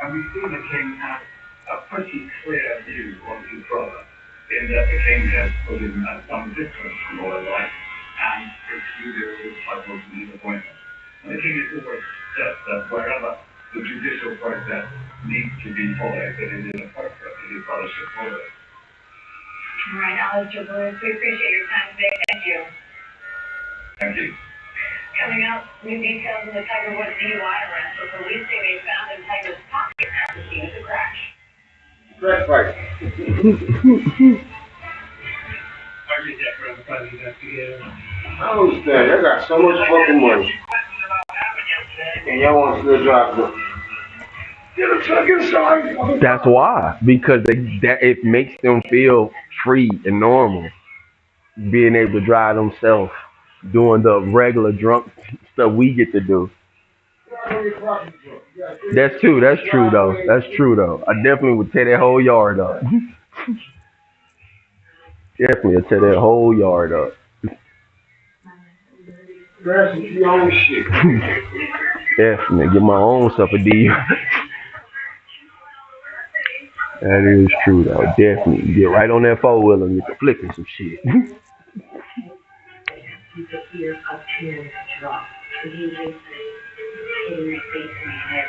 And we see the king had a pretty clear view on his brother, in that the king had put him at some distance from royal life and excluded all titles and his appointment. And the king has always said that wherever the judicial process needs to be followed, that it is appropriate that his brother should follow it. All right, Alistair Bruce, we appreciate your time today. Thank you. Thank you. Coming up, new details in the Tiger Woods DUI arrest. So police say they found in Tiger's pocket at the scene of the crash. Crash fight. I don't understand. Y'all got so much fucking money. And y'all want to still drive them. Get a truck inside. That's why. Because it makes them feel free and normal. Being able to drive themselves. Doing the regular drunk stuff we get to do. That's true. That's true though. That's true though. I definitely would tear that whole yard up. Definitely would tear that whole yard up. Definitely get my own stuff a D. That is true though. Definitely get right on that 4-wheeler and get to flipping some shit. The fear of tears drop. He hitting my face and my head.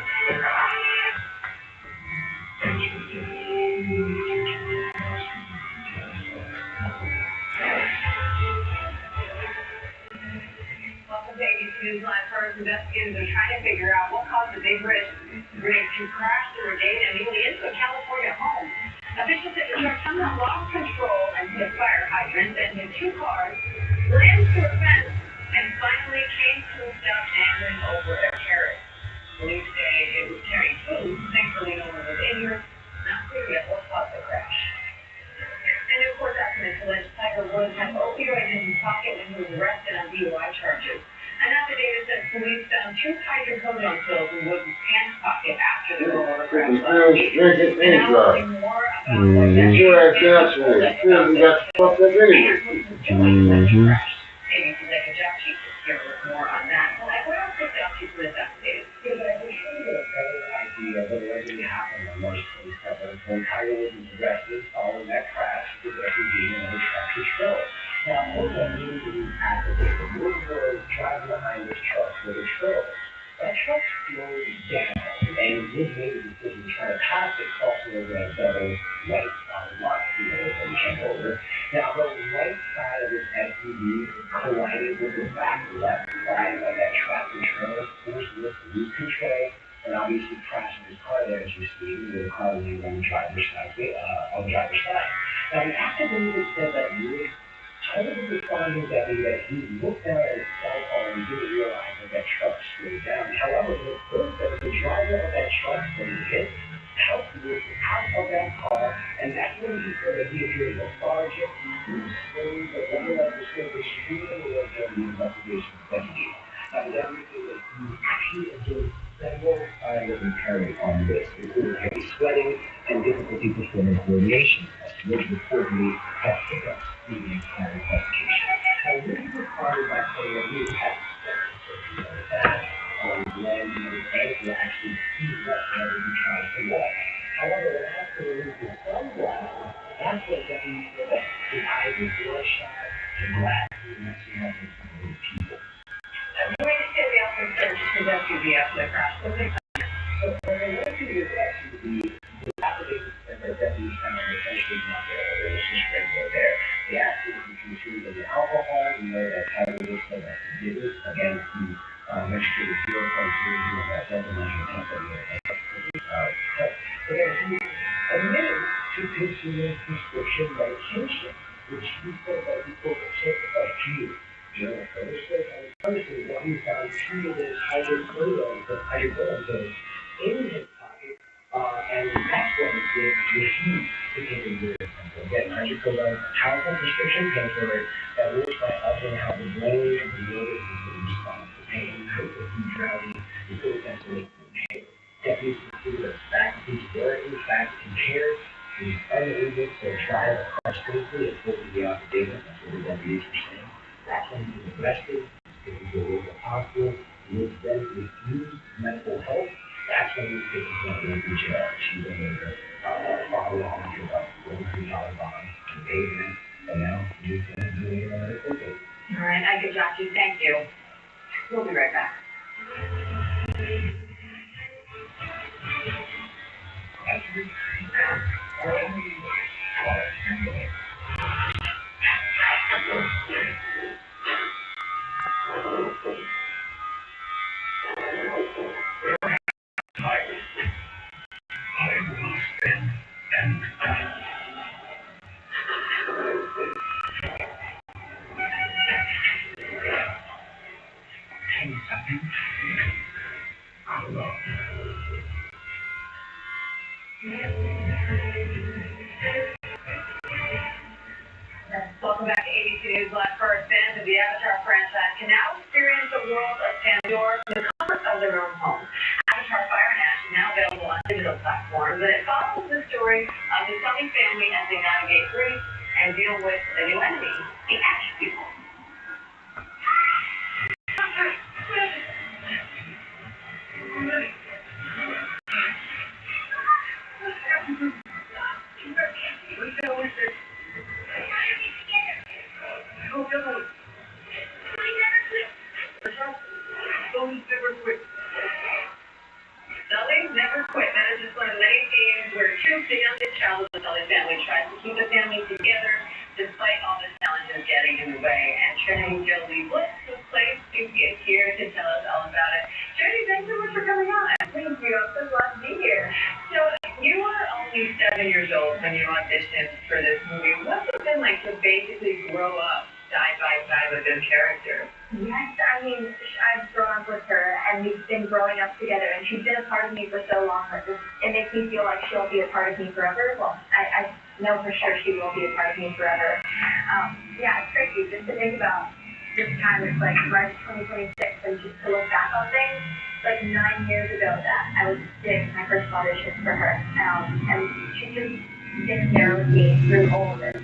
Welcome to ABC Newsline. First, investigators are trying to figure out what caused the big rig to crash through a gate and nearly into a California home. Officials say the truck somehow lost control and hit fire hydrants and hit 2 cars, ran through a fence, and finally came to a stop dangling over a carrot. Police say it was carrying food. Thankfully, no one was injured. Not clear yet what caused the crash. And new court documents allege Tiger Woods had opioids in his pocket when he was arrested on DUI charges. An affidavit says police found 2 hydrocodone pills in Woods' pants pocket after the car crash last week. And now we'll learn more about what that ABC's Eka Jackie is here with more on that. So, what else was down to this affidavit? Because I was trying to get a better idea of what allegedly happened on March 27th when Tiger Woods was arrested following that crash with being another tractor trailer. Now, what I knew to the affidavit, Woods was driving behind this truck with a trailer. That truck slowed down, and Woods made the decision to try to pass it, crossing over that double white line, that we came over. Now, the right side of this SUV collided with the back left side of that tractor trailer, forced Woods to lose control, and obviously crashing his car there, as you see, with the car landing on the driver's side. Now, the affidavit said that Woods told the responding deputy that he looked down at his cell phone and didn't realize that that truck slowed down. However, the report says the driver of that truck, when he hit, helped Woods out of that car, and that's when he said that he appeared lethargic, he was slowed, but nonetheless was still extremely alert during the investigation investigated. Now, the deputy said that he actually observed several signs of impairment on this, including heavy sweating and difficulty performing coordination, as Woods reportedly had hiccups through the entire investigation. Now, Woods responded by saying that he had surgery on his head, on his legs, and his ankle actually seized up whenever he tried to walk. However, when asked to remove his sunglasses, that's what deputy said that his eyes were bloodshot, the glasses, and actually had some of those people. The way to say the outfit searched his SUV after the crash. What's it? So when they went to his SUV, the affidavit said that deputies found essentially nothing. There was just regular there. They asked him if he consumed any alcohol. We know that Tiger Woods said that he didn't. Again, he registered a 0.00 on that dental measure test that he had. But then he admitted to consuming prescription medication, which he said that he took a few. General Phillips on the premises that he found 2 of those hydrocodone pills in his pocket, and that's what he did refuse to take a urine sample. Again, hydrocodone, a powerful prescription painkiller that works by altering how the brain and the nervous system respond to pain, difficulty drowning, and potentially pain. Deputies concluded that these were in fact impaired. He was unable to drive a car safely according to the affidavit. That's what the deputies were saying. That's when he was arrested, taken to a local hospital. Woods then refused medical help, That's when you get to go to jail. She's in there, probably on to about $1 bond, and paid in, and now you can do it another ticket. All right, I could got you. Thank you. We'll be right back. Welcome back to ABC News Live. First, fans of the Avatar franchise can now experience the world of Pandora from the comfort of their own home. Avatar Fire and Ash is now available on digital platforms, and it follows the story of the Sully family as they navigate grief and deal with a new enemy, the Ash people. Sully's never quit. That is just one of the many themes where Troop, the youngest child of the Sully family, tries to keep the family together despite all the challenges getting in the way. And Trinity Jolie Bliss was placed to get here to tell us all about it. Trinity, thanks so much for coming on. Thank you. I'm so glad to be here. So, you were only 7 years old when you auditioned for this movie. What's it been like to basically grow up side by side with this character? Yes, I mean, I've grown up with her, and we've been growing up together, and she's been a part of me for so long that it makes me feel like she'll be a part of me forever. Well, I know for sure she will be a part of me forever. Yeah, it's crazy just to think about this time. It's like March 2026, and just to look back on things, like 9 years ago that I was doing my first audition for her, and she's just been there with me through all of it.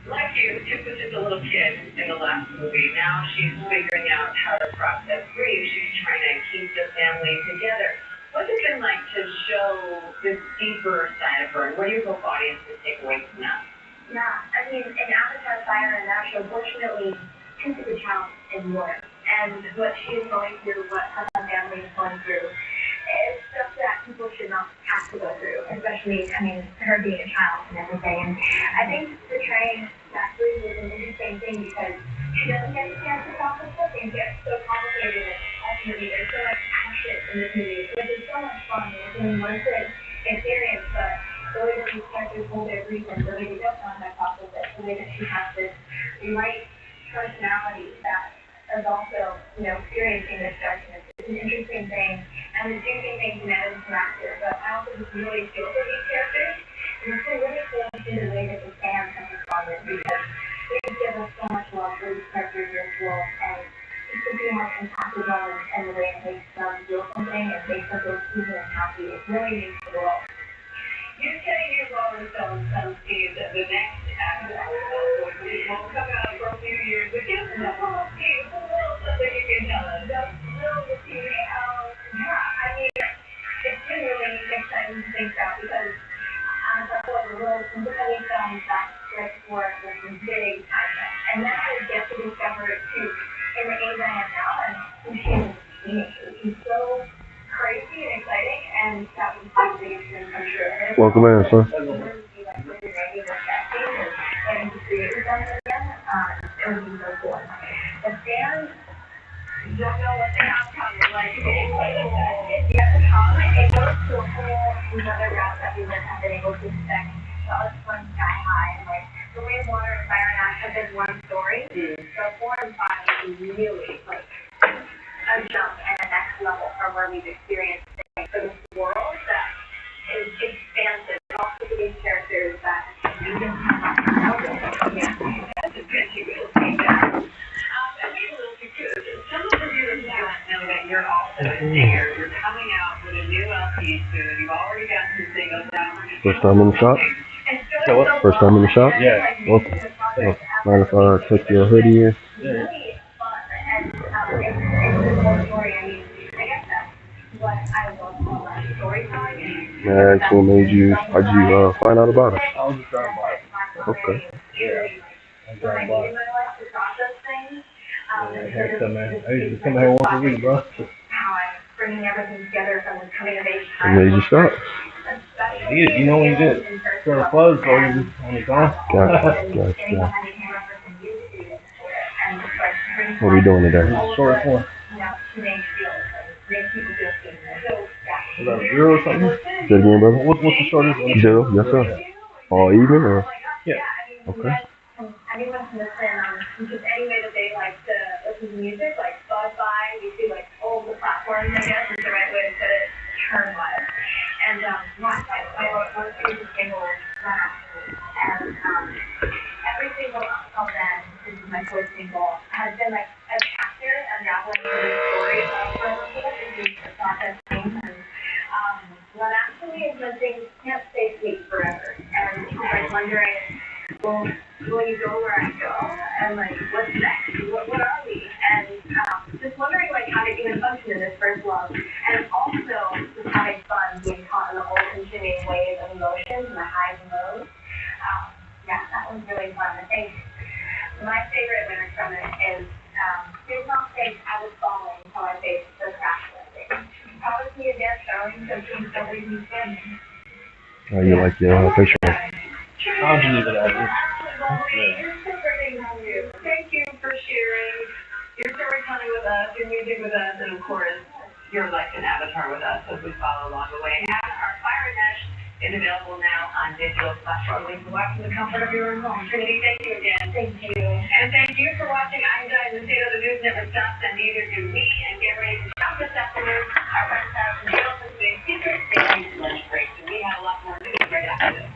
Like you, Tip was just a little kid in the last movie. Now she's figuring out how to process grief. She's trying to keep the family together. What's it been like to show this deeper side of her? And what do you hope audiences take away from that? Yeah, I mean, in Avatar Fire and Ash, unfortunately, Truth is a child in war. And what she is going through, what her family is going through, is stuff that people should not have to go through, especially, I mean, her being a child and everything. And I think portraying that grief is an interesting thing because she doesn't get the chance to process it. Things get so complicated, and ultimately there's so much passion in this movie, which is so much fun. It's an immersive experience, but the way that these characters hold their grief and the way they don't know how to process it, the way that she has this light personality that is also, experiencing this darkness. It's an interesting thing, and it's interesting things in it as an actor, but I also just really feel for these characters, and it's been really cool to see the way that the fans have responded, because they just give us so much love for these characters in this world, and just to see how impacted them and the way it makes them feel something, and makes them feel soothing and happy, it really means the world. You're 10 years old or so in some scenes. The next Avatar will come out for a few years. But just the whole scene, something you can tell us. Yeah, I mean, it's been really exciting to think about because Avatar was a little independent film that strict for some big time, and now I get to discover it too in the age I am now, and she's a teenager. She's so crazy and exciting, and that was the biggest dream come true. Welcome in, son. It would be like really ready with that scene and getting to create with them again. It would be so cool. The fans don't know what they have coming. Like, it's yet to come. It goes to a whole another route that we wouldn't have been able to expect. So it's from sky high. And like the way Water and Fire and Ash have been one story, so 4 and 5 is really like a jump and a next level from where we've experienced things for this world that is expansive. And also for these characters that we just have. Yeah. That's a picture we'll see that. And maybe a little too good. Some of the viewers don't know that you're also a singer. You're coming out with a new LP soon. You've already got some singles out. First time in the shop? First time in the shop? Yeah. Welcome. Mind if I take your hoodie in? Yeah. It's the whole story. I mean, I guess that's what I love Man, what made you? How'd you find out about it? I was just driving by. Okay. Yeah. I was driving by. Yeah, heck, man. I used to come here once a week, bro. Bringing everything together from the coming of age. What made you stop? You know when you get sort of fuzz on his own. Gotcha. What are we doing today? Short form. Is that a zero or something? Say it again, brother. What's the shortest one? Zero, yes sir. All even or? Yeah. Okay. Anyone can listen just any way that they like to listen to music, like Spotify, you see like all the platforms, I guess is the right way to put it, term-wise. And last night I went through the single and every single of them, this is my fourth single, has been like a chapter unraveling the story of Liverpool into the process things. And what actually is when things can't stay sweet forever. And like wondering, well, will you go where I go? And like, what's next? What are we? And just wondering like how to even function in this first love. And also just having fun being caught in the whole consuming wave of emotions and the highs and lows. Yeah, that was really fun. I think my favorite lyric from it is, did not think I was falling until I faced the crash landing. Promise me again, darling, so things don't leave me standing. How you like your picture? I'll just leave it as is. Thank you for sharing your storytelling with us, your music with us, and of course, you're like an avatar with us as we follow along the way. Avatar Fire Mesh is available now on digital platforms to watch from the comfort of your own home. Trinity, thank you again. Thank you. And thank you for watching. I'm Guys, the State of the News never stops, and neither do we. And get ready to shop this afternoon. Our friends have some deals and big secrets. They need lunch breaks, and we have a lot more news right after this.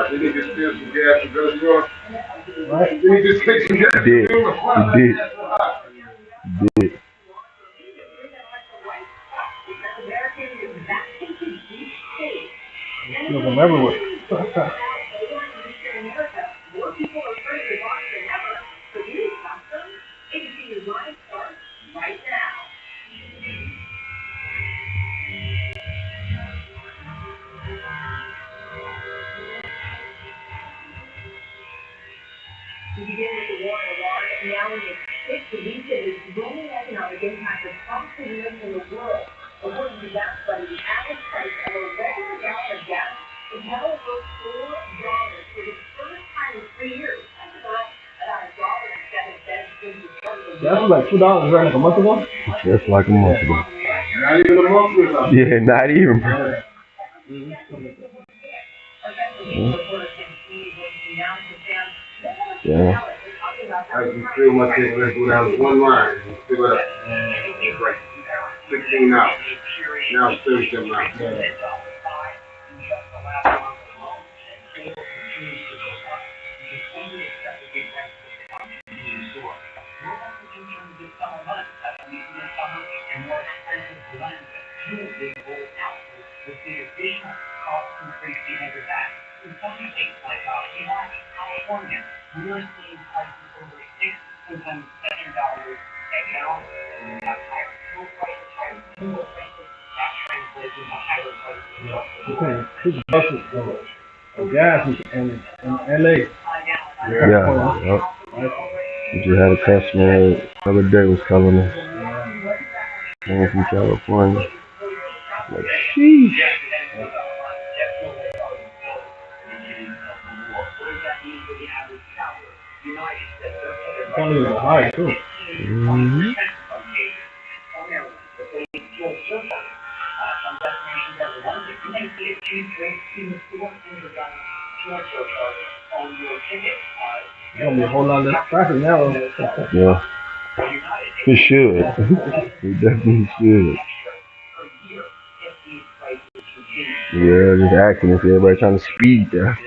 Did he just steal some gas and go to Right? Did he just take some gas? He did. He did. Steal from everywhere. We begin with the war in Iran. Now we expect to lead to the growing economic impact of oxygen in the world. According to gas study, the average price of a regular gallon of gas is now over $4 for the first time in 3 years. That's about $1.07 since the start of the war. That was like $2 right like a month ago? Just like a month ago. Not even a month ago. Yeah, not even, bro. Yeah. I can feel my cigarette go down one line and fill it up. It's like 16 hours. Now it's 37 hours. With the additional cost increase behind your back, in some states like California, we are seeing prices over sometimes $7 a gallon. We have higher fuel prices, higher fuel prices. That translates into higher prices. It's buses of gas in LA. Yeah. Yep. We just had a customer the other day was telling us came from California. Like, sheesh. It's only the high too. Mm-hmm. There's gonna be a whole lot less traffic now. Yeah. It should. It definitely should. Yeah, just accidents. Everybody trying to speed there.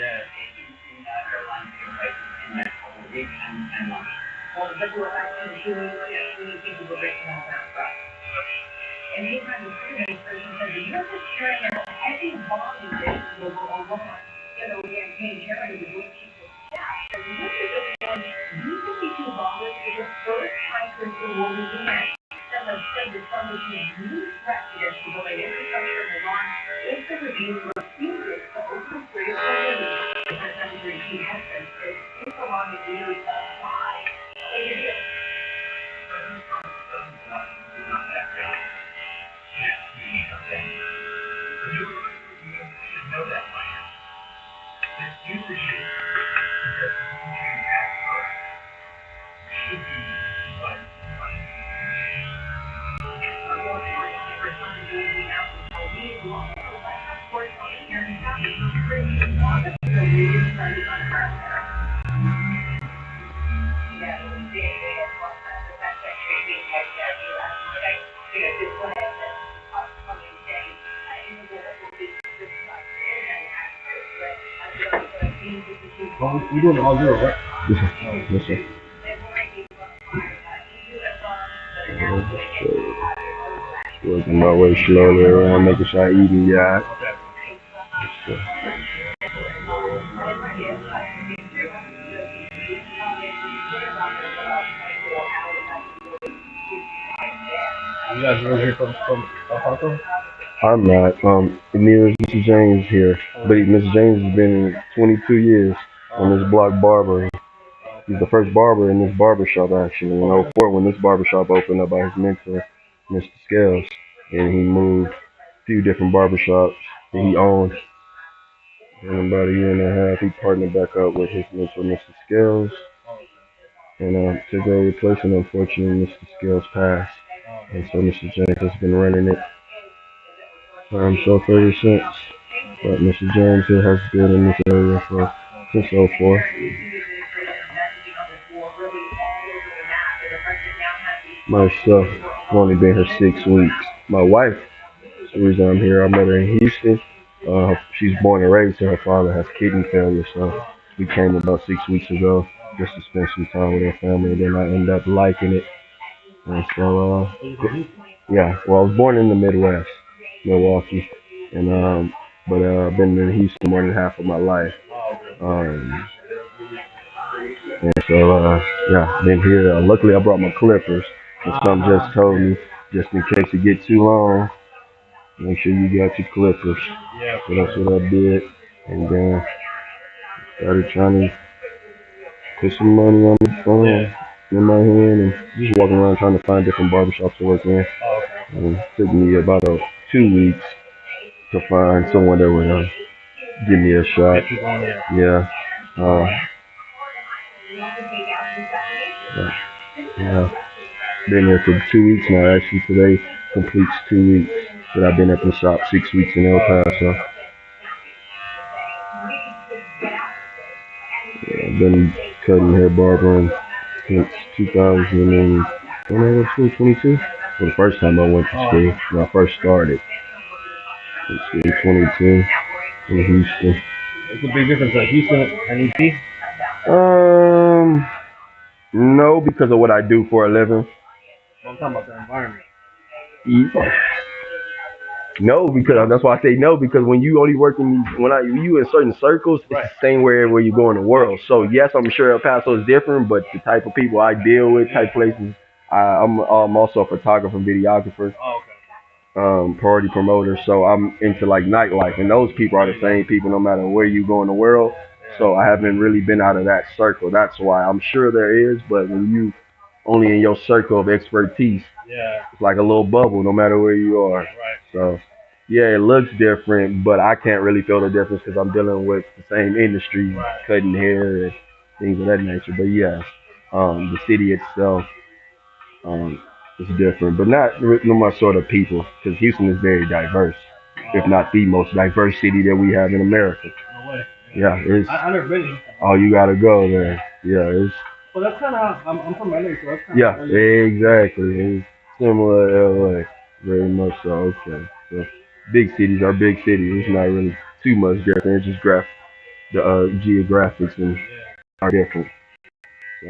And he had the survey person said, you're just carrying a heavy volume of Omaha. You know, we had Kane Karen who was looking for cash. So we looked at this one, these 52 bombers is the first hikers in Louisiana. Someone said the sun was a new threat against the building infrastructure in Iran. If the regime refuses to open bridge for Libya, Defense Secretary Pete Hegseth says if Iran is leaders apply, they can do it. We doing all zero, right? Yes, sir. Working my way slowly around, making sure I eat and yeah. You guys are here from El Paso? I'm not. Neither is Mr. James here. But Mr. James has been 22 years on this block barber. He's the first barber in this barber shop actually. In '04 when this barber shop opened up by his mentor, Mr. Scales. And he moved a few different barber shops that he owned. And about a year and a half, he partnered back up with his mentor, Mr. Scales. And to go replace him, unfortunately, Mr. Scales passed. And so Mr. James has been running it by himself ever since. But Mr. James here has been in this area since '04. Myself, I've only been here 6 weeks. My wife, the reason I'm here, I met her in Houston. She's born and raised here. Her father has kidney failure, so we came about 6 weeks ago just to spend some time with her family. And then I ended up liking it. And so, yeah, well, I was born in the Midwest, Milwaukee, and but I've been in Houston more than half of my life. And so, yeah, been here. Luckily, I brought my clippers. And some just told me, just in case it gets too long, make sure you got your clippers. So that's what I did. And then started trying to put some money on the phone in my hand and just walking around trying to find different barbershops to work in. And it took me about 2 weeks to find someone that would give me a shot. Yeah. Yeah. Been here for 2 weeks now. Actually, today completes 2 weeks that I've been at the shop. 6 weeks in El Paso. Yeah, I've been cutting hair barbering since 2022. For the first time I went to school when I first started. In school 22 in Houston. What's the big difference at Houston and ET? No, because of what I do for a living. I'm talking about the environment. No, because that's why I say no. Because when you only work in these, you in certain circles, it's Right. the same where you go in the world. So yes, I'm sure El Paso is different, but the type of people I deal with, type places, I'm also a photographer, videographer, Oh, okay. party promoter. So I'm into like nightlife, and those people are the same people no matter where you go in the world. So I haven't really been out of that circle. That's why I'm sure there is, but when you only in your circle of expertise, Yeah. it's like a little bubble no matter where you are. Right. So yeah, it looks different, but I can't really feel the difference because I'm dealing with the same industry, Right. cutting hair and things of that nature. But yes, the city itself um, is different, but not no more sort of people because Houston is very diverse, if Oh, not the most diverse city that we have in America. no way. Yeah, it's I never been here. oh you gotta go there. Yeah, it's Well, that's kind of I'm from LA, so that's kind yeah, of exactly. It's similar to LA, very much so. Okay, so big cities are big cities. It's not really too much different. It's just the geographics and are different. So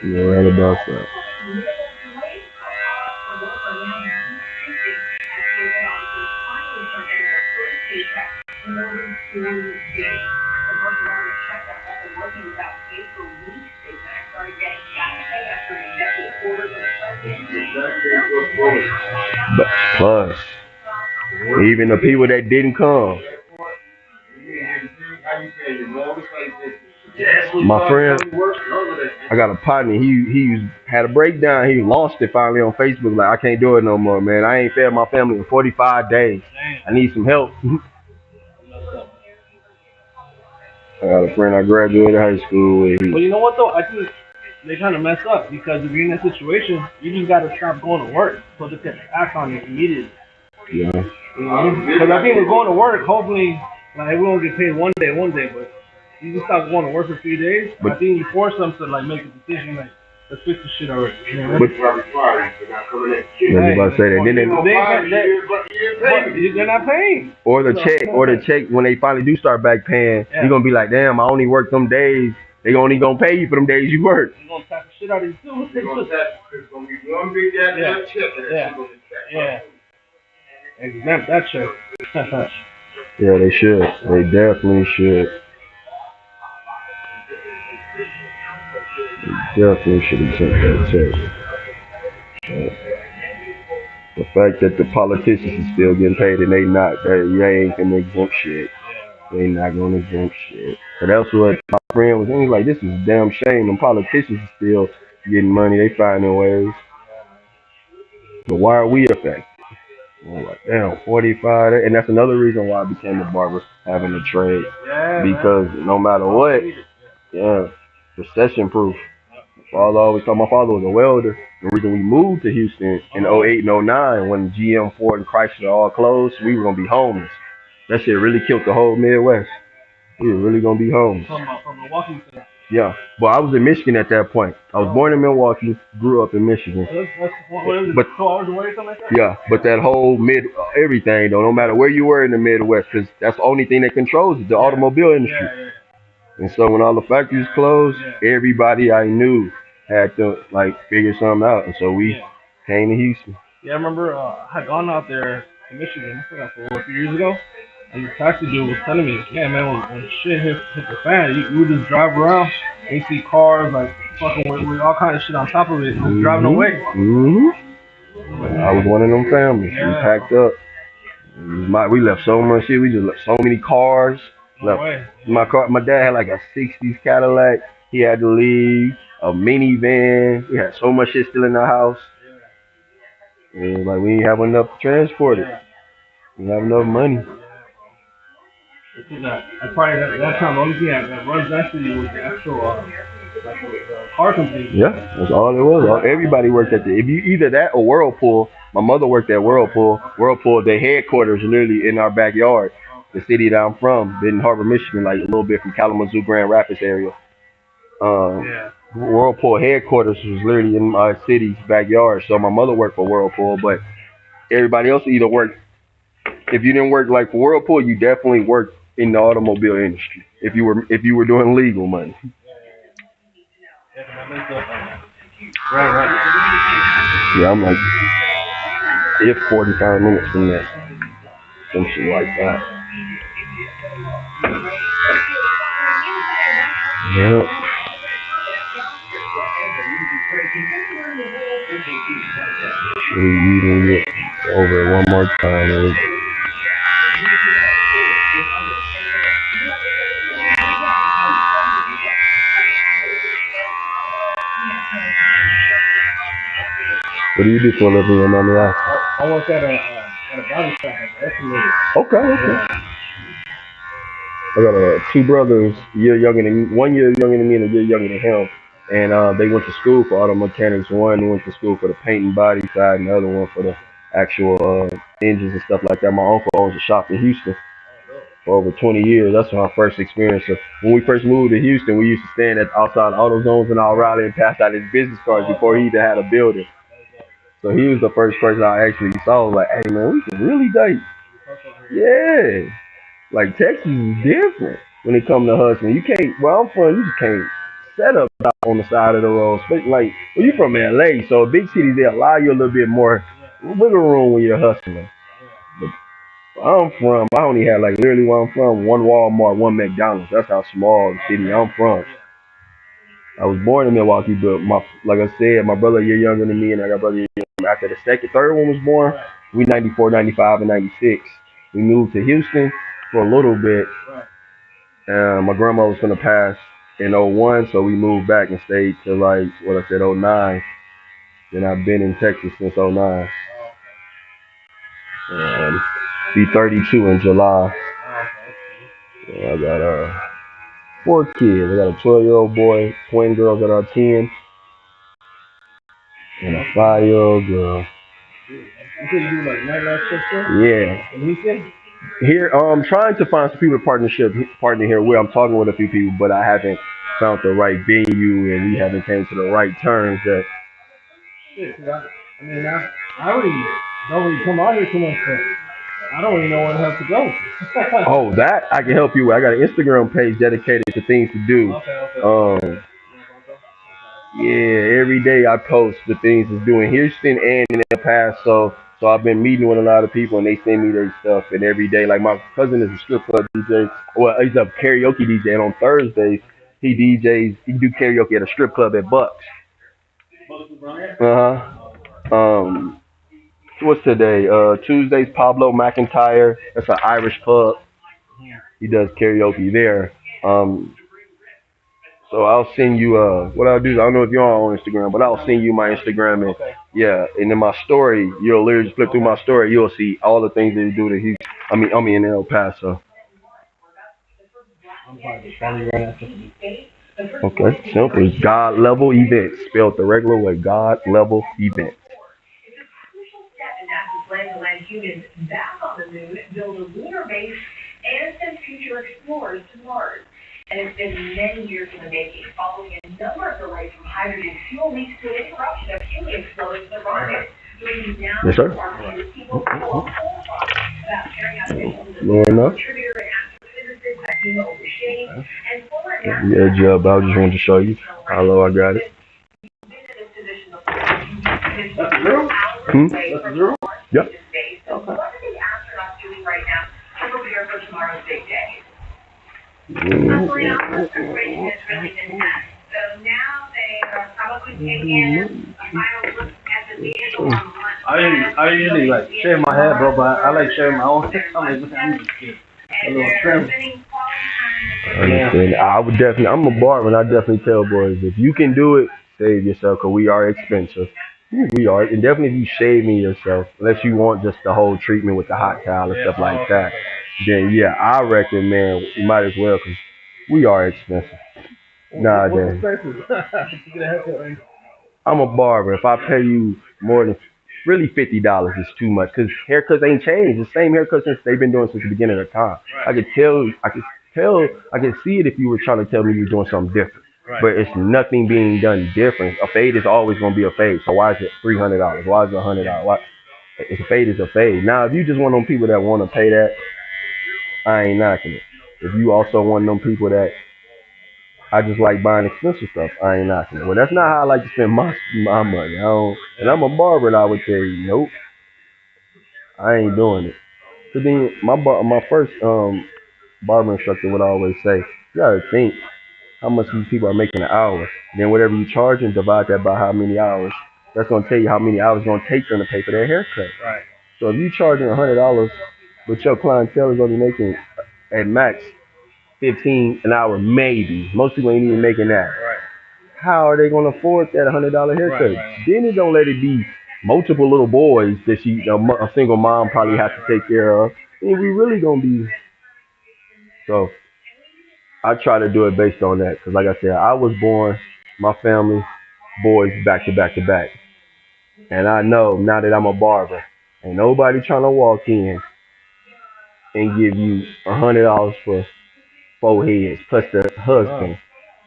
you're right about that. But plus, even the people that didn't come, my friend, I got a partner. Had a breakdown. He lost it finally on Facebook. Like I can't do it no more, man. I ain't fed my family in 45 days. I need some help. I got a friend I graduated high school with. Well, you know what though? I think they kind of mess up because if you're in that situation, you just gotta stop going to work so they can act on it immediately. Yeah. You know? Because I think we're going to work. Hopefully, like we won't get paid one day, but you just stop going to work for 3 days. But I think you force them to like make a decision like let's fix this shit already. You know? but let me about to say that. Then They're not paying. or the check when they finally do start back paying, Yeah. you're gonna be like, damn, I only worked them days. They only gonna pay you for them days you worked. You're gonna tax the shit out of you too. It's gonna be one big goddamn check. Yeah. Exempt that shit. Yeah, they should. They definitely should. Definitely should have sent that check. The fact that the politicians is still getting paid and they not, they ain't gonna exempt shit. They not gonna exempt shit. So that's what my friend was saying. He's like, this is a damn shame. And politicians are still getting money. They finding ways. But why are we affected? I'm like, damn, 45. And that's another reason why I became a barber, having a trade. Yeah, Because no matter what, yeah, recession proof. My father was a welder. The reason we moved to Houston in '08 and '09 when GM, Ford, and Chrysler all closed, we were going to be homeless. That shit really killed the whole Midwest. We were really going to be homeless. From Milwaukee. Yeah, but I was in Michigan at that point. I was born in Milwaukee, grew up in Michigan. What is it? But 2 hours away, something like that? yeah, but that whole everything though, no matter where you were in the Midwest, because that's the only thing that controls it, the automobile industry. Yeah. And so when all the factories closed, everybody I knew had to like figure something out. And so we came to Houston. Yeah, I remember I had gone out there in Michigan, I forgot for a few years ago, and the taxi dude was telling me, yeah, man, when shit hit the fan, you would just drive around and you see cars like fucking with all kind of shit on top of it, just driving away. I was one of them families. We packed up. We left so much shit. We just left so many cars. My dad had like a '60s Cadillac. He had to leave a minivan. We had so much shit still in the house. And like we didn't have enough to transport it. We didn't have enough money. That's probably that time. The only thing that runs that city was the actual like the car company. Yeah, that's all it was. Everybody worked at either that or Whirlpool. My mother worked at Whirlpool. Whirlpool, their headquarters are literally in our backyard. The city that I'm from, in Harbor, Michigan, like a little bit from Kalamazoo, Grand Rapids area. Whirlpool headquarters was literally in my city's backyard. So my mother worked for Whirlpool, but everybody else either worked. If you didn't work like for Whirlpool, you definitely worked in the automobile industry. If you were doing legal money. Right. Yeah, I'm like, if 45 minutes from there. Some shit like that. Yeah. We even get over it one more time. What do you do for a living, your mommy asks? I work at a body shop as an estimator. Okay. I got two brothers, a year younger than me, 1 year younger than me and a year younger than him. And they went to school for auto mechanics. One went to school for the paint and body side, and the other one for the actual engines and stuff like that. My uncle owns a shop in Houston for over 20 years. That's my first experience. So when we first moved to Houston, we used to stand at outside auto zones and all rally and pass out his business cards before he even had a building. So he was the first person I actually saw. Like, hey man, we can really date. Yeah. Like Texas is different when it comes to hustling. You can't. Where I'm from, you just can't set up on the side of the road. Especially like, well, you from LA, so big cities they allow you a little bit more wiggle room when you're hustling. But where I'm from, I only had like literally where I'm from, one Walmart, one McDonald's. That's how small the city I'm from. I was born in Milwaukee, but like I said, my brother a year younger than me, and I got a brother a year younger. After the third one was born, we 94, 95, and 96. We moved to Houston for a little bit. My grandma was gonna pass in '01, so we moved back and stayed till like what I said '09. Then I've been in Texas since '09. Be 32 in July. I got 4 kids. I got a 12-year-old boy, twin girls that are 10, and a 5-year-old girl. You said you do like nightlife stuff? Yeah. And he said? Here, I'm trying to find some people to partner here with. I'm talking with a few people, but I haven't found the right venue, and we haven't came to the right terms that. Shit, I really don't really come out here too much, but I don't really know where the hell to go. Oh, that I can help you with. I got an Instagram page dedicated to things to do. Okay. Yeah, every day I post the things to do in Houston and in El Paso. So I've been meeting with a lot of people, and they send me their stuff. And every day, like my cousin is a strip club DJ. Well, he's a karaoke DJ, and on Thursdays he DJs. He do karaoke at a strip club at Bucks. What's today? Tuesday's Pablo McIntyre. That's an Irish pub. He does karaoke there. So I'll send you what I'll do is I don't know if you're on Instagram, but I'll send you my Instagram and yeah, and in my story, you'll literally just flip through my story, you'll see all the things that you do to Houston. I mean in El Paso. Okay, simple. It's God level events. Spelled the regular way, God level events. Plan to land humans back on the moon, build a lunar base, and send future explorers to Mars. And it's been many years in the making, following a number of delays from hydrogen fuel leaks to an interruption of helium flow into the rocket. Joining now Yes, sir. people who are about carrying out missions as enough. contributor and astrophysicist Hakeem O'Shea and former Yeah, Jeb, I just wanted to show you how low I got it. That's zero? That's zero? Yep. So what are the astronauts doing right now to prepare for tomorrow's big day? Preparation has really been done. So now they are probably taking a final look at the vehicle on lunch. I usually like shave my head, bro, but I like shaving my own head. I'm just kidding. A little trim. I understand. I would definitely. I'm a barber, and I definitely tell boys if you can do it, save yourself, cause we are expensive. We are, and definitely if you shaving yourself, unless you want just the whole treatment with the hot towel and stuff like that, then yeah, I recommend you might as well, cause we are expensive. Nowadays. I'm a barber. If I pay you more than really $50 is too much, cause haircuts ain't changed. The same haircut since they've been doing since the beginning of time. I could see it if you were trying to tell me you're doing something different. But it's nothing being done different. A fade is always going to be a fade. So why is it $300? Why is it $100? Why? It's a fade is a fade. Now, if you just want them people that want to pay that, I ain't knocking it. If you also want them people that I just like buying expensive stuff, I ain't knocking it. Well, that's not how I like to spend my money. I don't, and I'm a barber, and I would tell you, nope. I ain't doing it. So then my first barber instructor would always say, you gotta think how much these people are making an hour. Then whatever you charge and divide that by how many hours. That's gonna tell you how many hours it's gonna take them to pay for their haircut. Right. So if you charging $100, but your clientele is only making at max 15 an hour, maybe. Most people ain't even making that. Right. How are they gonna afford that $100 haircut? Right. Then it don't let it be multiple little boys that a single mom probably has to take care of. And we really gonna be so. I try to do it based on that because, like I said, I was born, my family, boys back to back to back, and I know now that I'm a barber, ain't nobody trying to walk in and give you $100 for 4 heads plus the husband,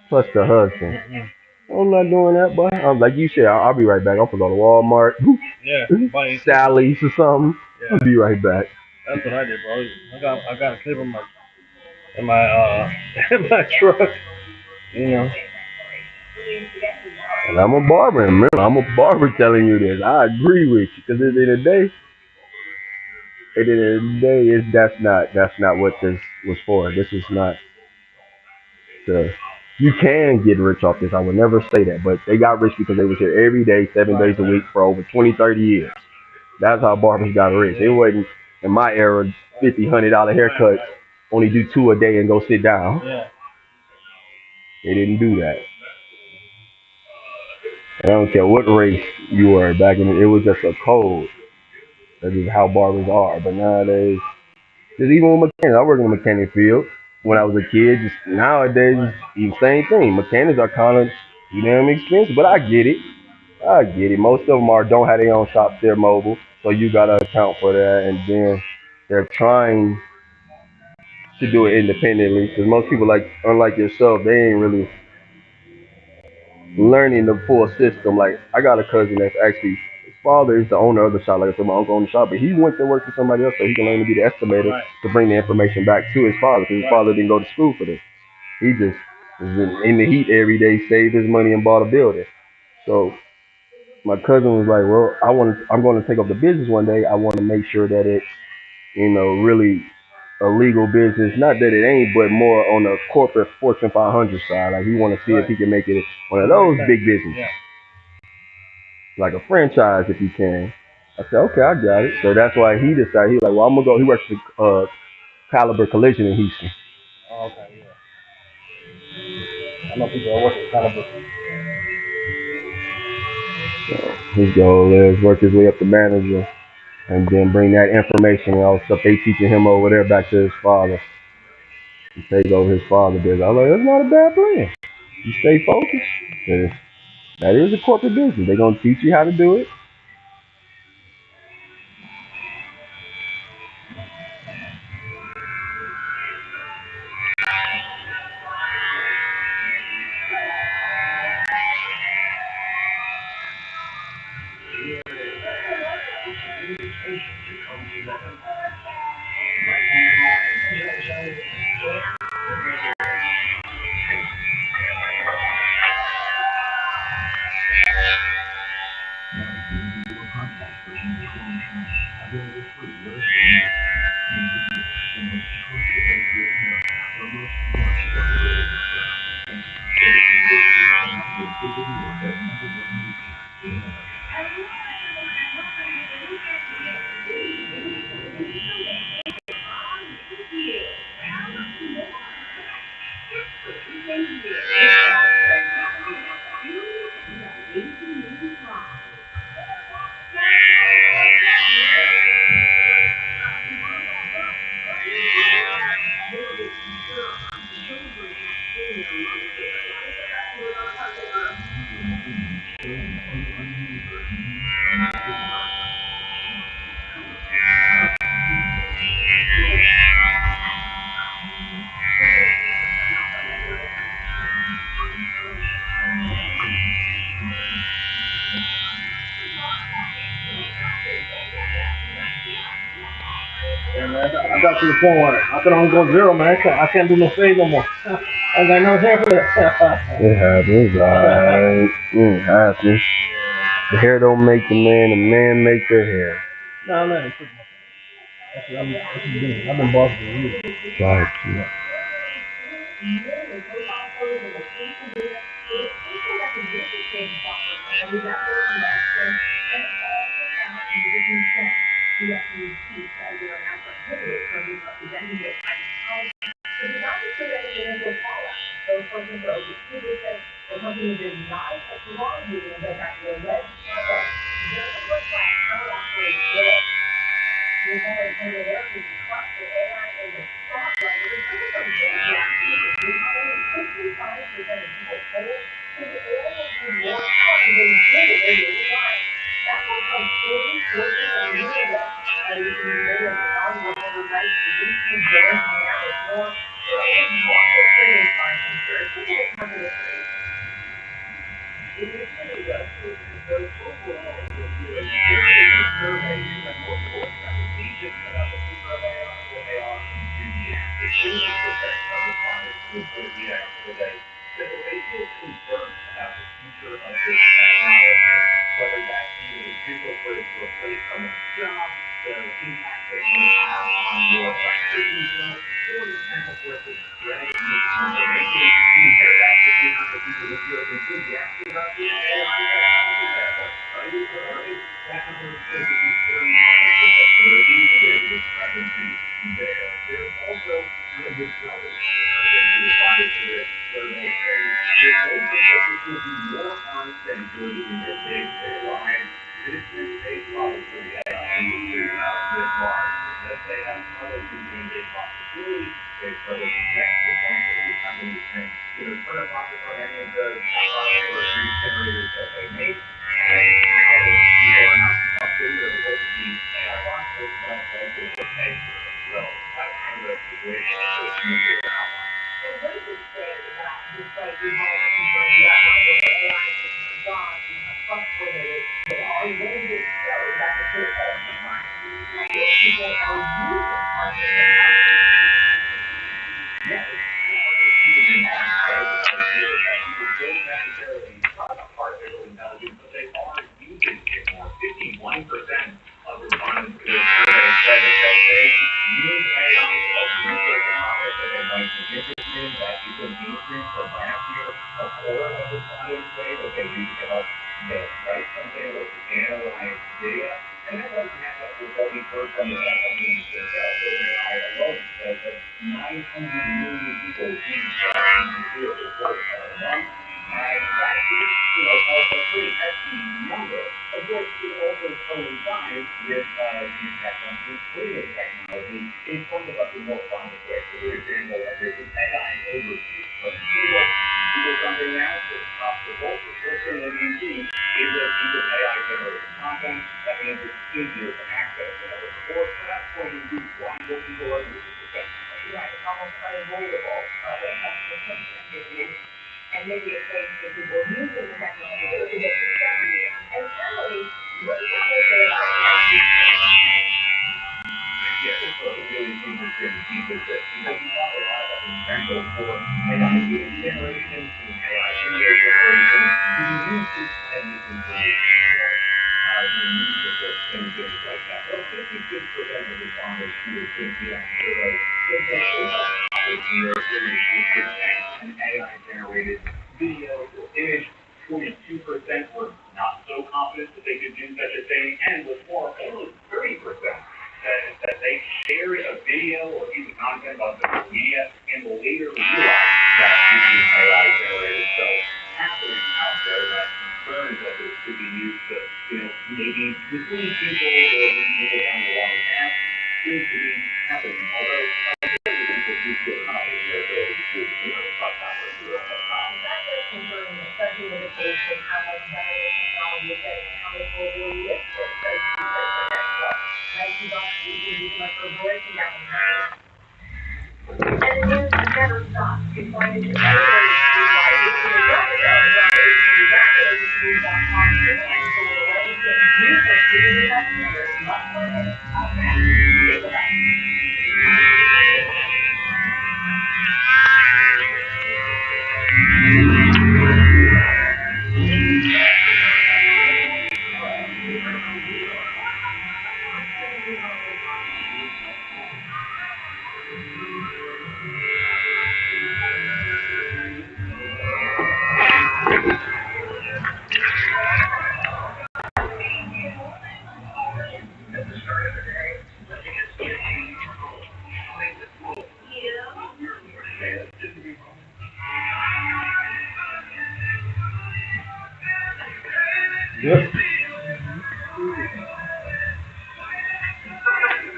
plus the husband. Mm-mm. I'm not doing that, but I'm like you said, I'll be right back. I'm gonna go to Walmart, Yeah. Sally's or something. Yeah. I'll be right back. That's what I did, bro. I got a clip in my in my truck. You know. And I'm a barber. And remember, I'm a barber telling you this. I agree with you because at the end of the day, that's not what this was for. This is not the. You can get rich off this. I would never say that, but they got rich because they was here every day, 7 days a week for over 20, 30 years. That's how barbers got rich. It wasn't in my era, $50, $100 haircuts. Only do 2 a day and go sit down. Yeah. They didn't do that. I don't care what race you were back in it was just a code. That is how barbers are. But nowadays, just even with mechanics, I work in the mechanic field when I was a kid. Just nowadays, it's the same thing. Mechanics are kind of damn expensive, but I get it. I get it. Most of them don't have their own shops. They're mobile, so you gotta account for that. And then they're trying to do it independently because most people, like unlike yourself, they ain't really learning the full system. Like I got a cousin that's actually his father is the owner of the shop. Like I said, my uncle owned the shop, but he went to work for somebody else so he can learn to be the estimator to bring the information back to his father because his father didn't go to school for this. He just was in the heat every day, saved his money and bought a building. So my cousin was like, well, I'm going to take up the business one day. I want to make sure that it's really a legal business. Not that it ain't, but more on the corporate Fortune 500 side. Like he want to see if he can make it one of those big businesses. Yeah. Like a franchise if you can. I said, okay, I got it. So that's why he decided, he was like, well, I'm going to go, he works for Caliber Collision in Houston. Oh, okay, yeah. I know people that work at Caliber. So his goal is work his way up to manager and then bring that information and all the stuff they teaching him over there back to his father. And take over his father business. I was like, that's not a bad plan. You stay focused. That is a corporate business. They're going to teach you how to do it. Yeah, man, I got to the point where I can only go zero, man. I can't do no fade no more. I got no hair for that. It happens, alright. It happens. The hair don't make the man make the hair. No, no, it's pretty much. I've been boss for years. Right.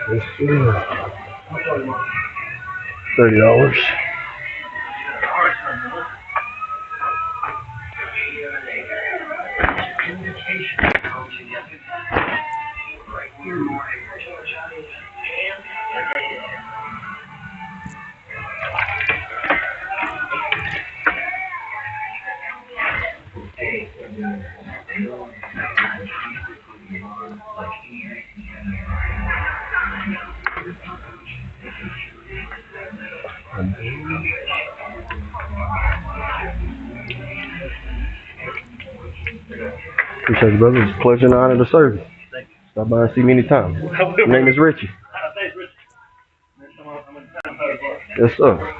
Let's see. $30. Appreciate you, brother. It's a pleasure and honor to serve you. Stop by and see me anytime. My name is Richie. Yes, sir.